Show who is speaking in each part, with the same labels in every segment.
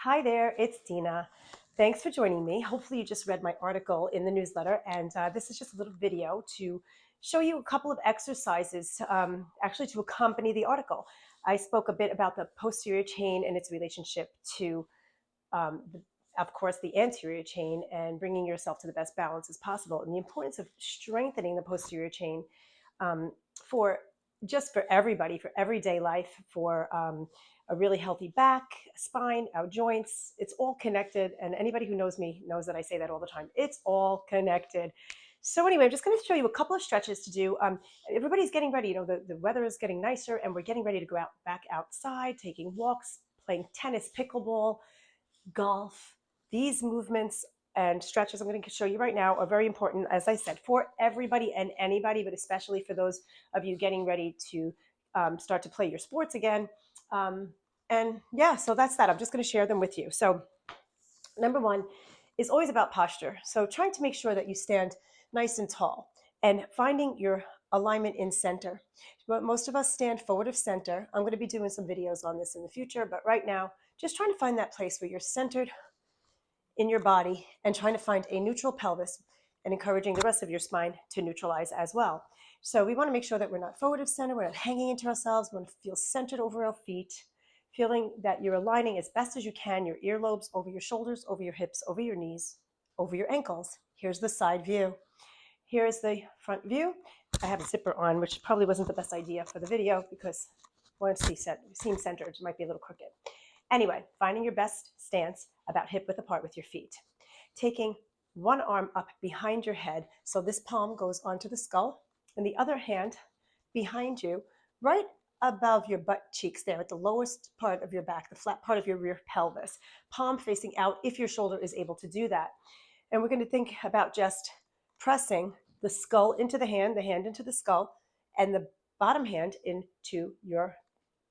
Speaker 1: Hi there, it's Dina. Thanks for joining me. Hopefully you just read my article in the newsletter, and this is just a little video to show you a couple of exercises actually to accompany the article. I spoke a bit about the posterior chain and its relationship to, the, of course, the anterior chain and bringing yourself to the best balance as possible, and the importance of strengthening the posterior chain um, for for everybody, for everyday life, for a really healthy back, spine, our joints. It's all connected. And anybody who knows me knows that I say that all the time. It's all connected. So anyway, I'm just going to show you a couple of stretches to do. Everybody's getting ready. The weather is getting nicer and we're getting ready to go out back outside, taking walks, playing tennis, pickleball, golf. These movements and stretches I'm going to show you right now are very important, as I said, for everybody and anybody, but especially for those of you getting ready to start to play your sports again. And yeah, so that's that. I'm just going to share them with you. So number one is always about posture. So trying to make sure that you stand nice and tall and finding your alignment in center. But most of us stand forward of center. I'm going to be doing some videos on this in the future, but right now, just trying to find that place where you're centered in your body and trying to find a neutral pelvis and encouraging the rest of your spine to neutralize as well. So we want to make sure that we're not forward of center, we're not hanging into ourselves, we want to feel centered over our feet, feeling that you're aligning as best as you can your earlobes over your shoulders, over your hips, over your knees, over your ankles. Here's the side view. Here's the front view. I have a zipper on, which probably wasn't the best idea for the video because once seam centered, it might be a little crooked. Anyway, finding your best stance about hip width apart with your feet. Taking one arm up behind your head, so this palm goes onto the skull, and the other hand behind you, right above your butt cheeks there at the lowest part of your back, the flat part of your rear pelvis. Palm facing out if your shoulder is able to do that. And we're going to think about just pressing the skull into the hand into the skull, and the bottom hand into your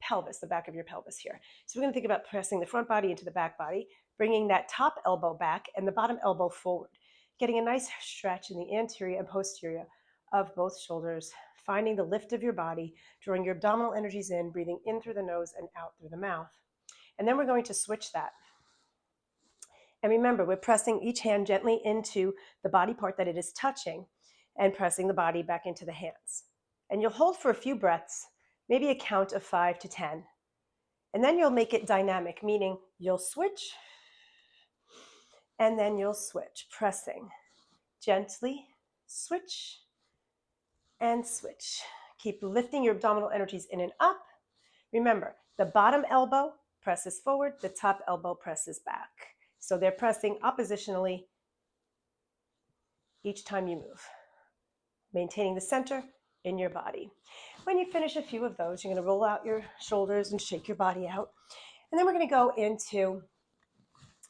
Speaker 1: pelvis, the back of your pelvis here. So we're going to think about pressing the front body into the back body, bringing that top elbow back and the bottom elbow forward, getting a nice stretch in the anterior and posterior of both shoulders, finding the lift of your body, drawing your abdominal energies in, breathing in through the nose and out through the mouth. And then we're going to switch that. And remember, we're pressing each hand gently into the body part that it is touching and pressing the body back into the hands. And you'll hold for a few breaths, maybe a count of 5 to 10. And then you'll make it dynamic, meaning you'll switch and then you'll switch, pressing gently, switch and switch. Keep lifting your abdominal energies in and up. Remember, the bottom elbow presses forward, the top elbow presses back. So they're pressing oppositionally each time you move, maintaining the center in your body. When you finish a few of those, you're going to roll out your shoulders and shake your body out. And then we're going to go into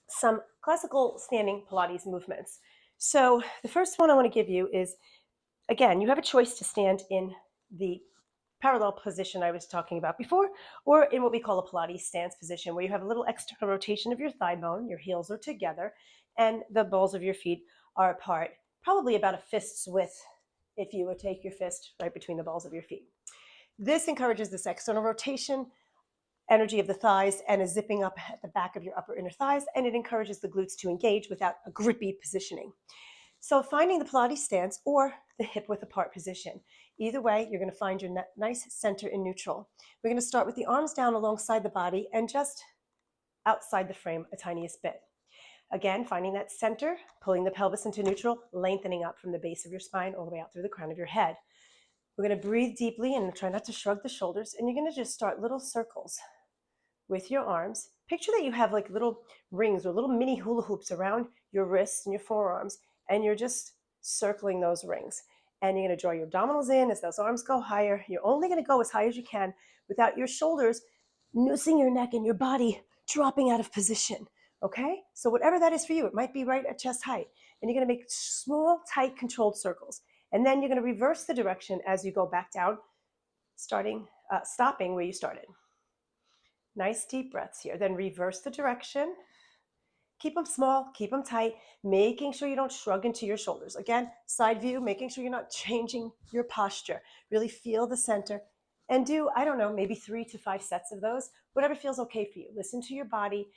Speaker 1: some classical standing Pilates movements. So the first one I want to give you is, again, you have a choice to stand in the parallel position I was talking about before, or in what we call a Pilates stance position, where you have a little external rotation of your thigh bone, your heels are together, and the balls of your feet are apart, probably about a fist's width if you would take your fist right between the balls of your feet. This encourages this external rotation, energy of the thighs, and a zipping up at the back of your upper inner thighs, and it encourages the glutes to engage without a grippy positioning. So finding the Pilates stance or the hip width apart position. Either way, you're going to find your nice center in neutral. We're going to start with the arms down alongside the body and just outside the frame a tiniest bit. Again, finding that center, pulling the pelvis into neutral, lengthening up from the base of your spine all the way out through the crown of your head. We're going to breathe deeply and try not to shrug the shoulders, and you're going to just start little circles with your arms. Picture that you have like little rings or little mini hula hoops around your wrists and your forearms, and you're just circling those rings. And you're going to draw your abdominals in as those arms go higher. You're only going to go as high as you can without your shoulders noosing your neck and your body dropping out of position. Okay? So whatever that is for you, it might be right at chest height. And you're going to make small, tight, controlled circles. And then you're going to reverse the direction as you go back down, stopping where you started. Nice deep breaths here. Then reverse the direction. Keep them small, keep them tight, making sure you don't shrug into your shoulders. Again, side view, making sure you're not changing your posture. Really feel the center and do, I don't know, maybe 3 to 5 sets of those, whatever feels okay for you. Listen to your body.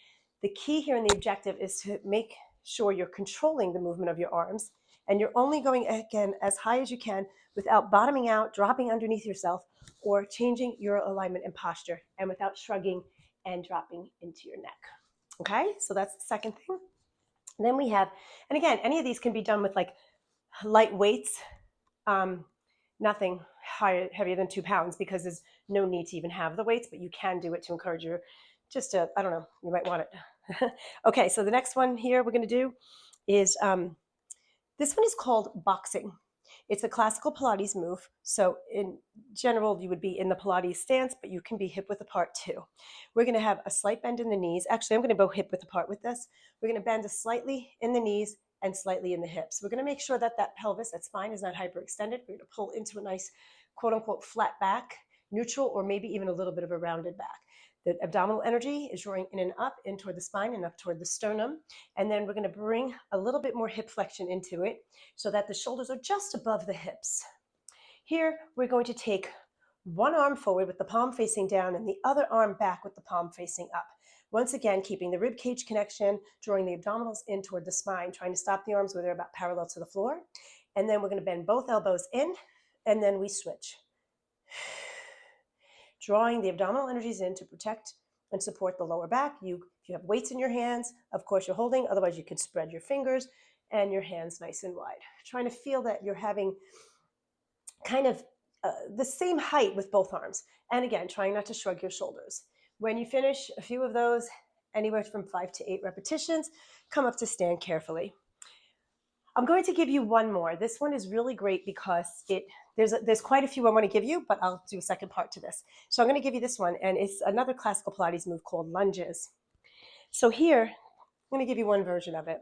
Speaker 1: The key here and the objective is to make sure you're controlling the movement of your arms, and you're only going, again, as high as you can without bottoming out, dropping underneath yourself, or changing your alignment and posture, and without shrugging and dropping into your neck. Okay, so that's the second thing. Then we have, and again, any of these can be done with like light weights, nothing heavier than 2 pounds, because there's no need to even have the weights, but you can do it to encourage your, just to, I don't know, you might want it. Okay, so the next one here we're going to do is, this one is called boxing. It's a classical Pilates move. So in general, you would be in the Pilates stance, but you can be hip width apart too. We're going to have a slight bend in the knees. Actually, I'm going to go hip width apart with this. We're going to bend slightly in the knees and slightly in the hips. We're going to make sure that that pelvis, that spine is not hyperextended. We're going to pull into a nice, quote unquote, flat back, neutral, or maybe even a little bit of a rounded back. The abdominal energy is drawing in and up, in toward the spine and up toward the sternum. And then we're going to bring a little bit more hip flexion into it so that the shoulders are just above the hips. Here, we're going to take one arm forward with the palm facing down and the other arm back with the palm facing up. Once again, keeping the rib cage connection, drawing the abdominals in toward the spine, trying to stop the arms where they're about parallel to the floor. And then we're going to bend both elbows in, and then we switch. Drawing the abdominal energies in to protect and support the lower back. If you have weights in your hands, of course you're holding, otherwise you can spread your fingers and your hands nice and wide. Trying to feel that you're having kind of the same height with both arms. And again, trying not to shrug your shoulders. When you finish a few of those, anywhere from 5 to 8 repetitions, come up to stand carefully. I'm going to give you one more. This one is really great because there's quite a few I want to give you, but I'll do a second part to this. So I'm going to give you this one, and it's another classical Pilates move called lunges. So here, I'm going to give you one version of it.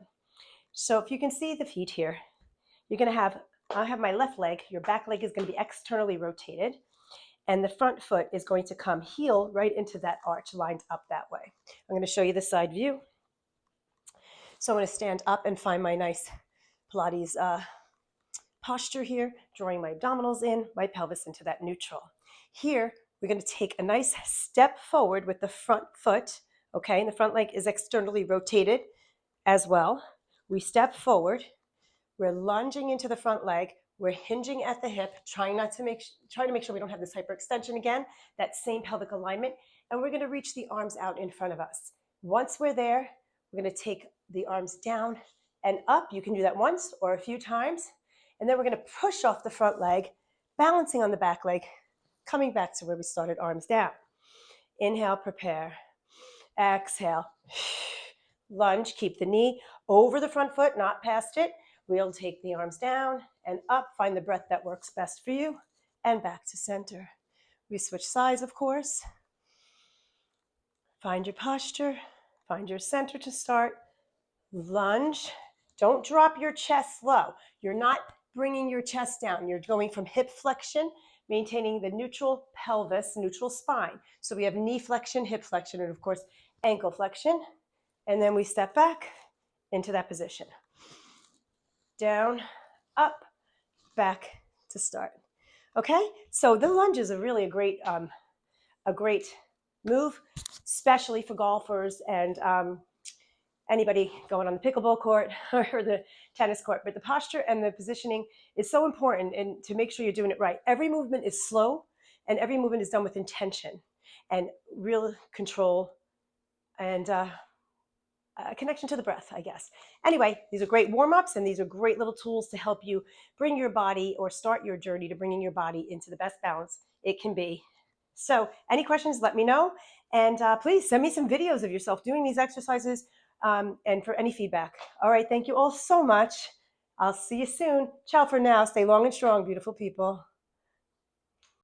Speaker 1: So if you can see the feet here, you're going to have, I have my left leg, your back leg is going to be externally rotated, and the front foot is going to come heel right into that arch lined up that way. I'm going to show you the side view. So I'm going to stand up and find my nice Pilates posture here, drawing my abdominals in, my pelvis into that neutral. Here, we're going to take a nice step forward with the front foot, okay? And the front leg is externally rotated as well. We step forward. We're lunging into the front leg. We're hinging at the hip, trying to make sure we don't have this hyperextension again, that same pelvic alignment. And we're going to reach the arms out in front of us. Once we're there, we're going to take the arms down and up. You can do that once or a few times. And then we're going to push off the front leg, balancing on the back leg, coming back to where we started, arms down. Inhale, prepare. Exhale. Lunge, keep the knee over the front foot, not past it. We'll take the arms down and up, find the breath that works best for you, and back to center. We switch sides, of course. Find your posture, find your center to start. Lunge. Don't drop your chest low. You're not bringing your chest down. You're going from hip flexion, maintaining the neutral pelvis, neutral spine. So we have knee flexion, hip flexion, and of course, ankle flexion. And then we step back into that position. Down, up, back to start. Okay, so the lunges are really a great move, especially for golfers and anybody going on the pickleball court or the tennis court. But the posture and the positioning is so important, and to make sure you're doing it right. Every movement is slow, and every movement is done with intention and real control and connection to the breath, I guess. Anyway, these are great warm-ups, and these are great little tools to help you bring your body, or start your journey to bringing your body into the best balance it can be. So any questions, let me know. And please send me some videos of yourself doing these exercises, and for any feedback. All right, thank you all so much. I'll see you soon. Ciao for now. Stay long and strong, beautiful people.